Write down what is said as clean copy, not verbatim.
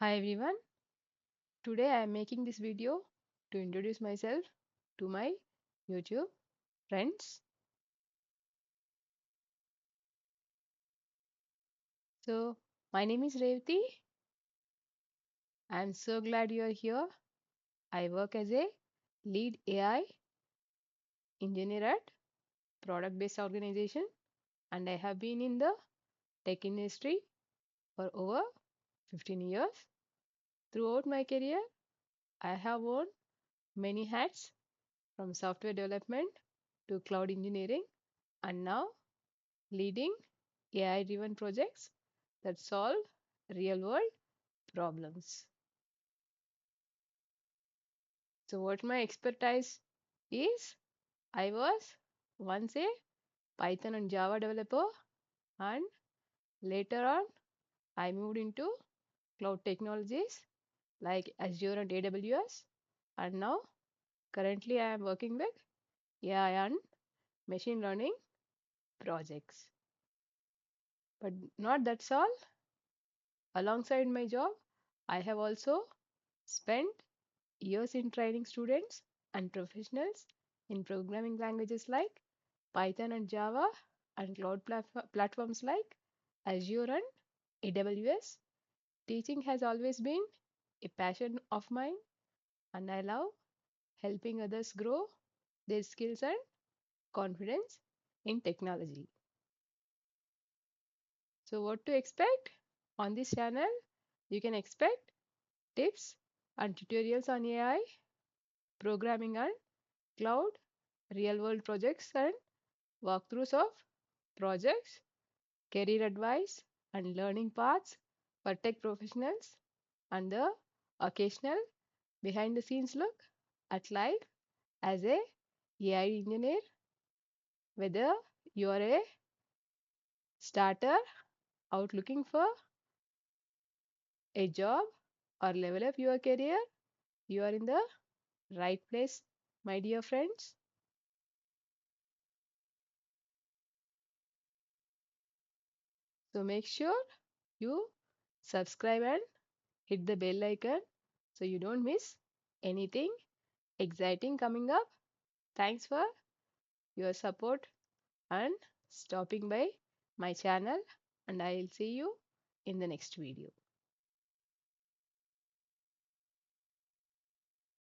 Hi everyone, today I am making this video to introduce myself to my YouTube friends. So, my name is Revathi. I am so glad you are here. I work as a lead AI engineer at product based organization and I have been in the tech industry for over 15 years. Throughout my career, I have worn many hats from software development to cloud engineering and now leading AI driven projects that solve real world problems. So, what my expertise is, I was once a Python and Java developer, and later on, I moved into cloud technologies like Azure and AWS. And now, currently, I am working with AI and machine learning projects. But not that's all. Alongside my job, I have also spent years in training students and professionals in programming languages like Python and Java and cloud platforms like Azure and AWS. Teaching has always been a passion of mine, and I love helping others grow their skills and confidence in technology. So, what to expect on this channel? You can expect tips and tutorials on AI, programming and cloud, real world projects, and walkthroughs of projects, career advice, and learning paths for tech professionals, and the occasional behind the scenes look at life as a AI engineer, whether you are a starter out looking for a job or level up your career, you are in the right place, my dear friends. So make sure you subscribe and hit the bell icon so you don't miss anything exciting coming up. Thanks for your support and stopping by my channel, and I'll see you in the next video.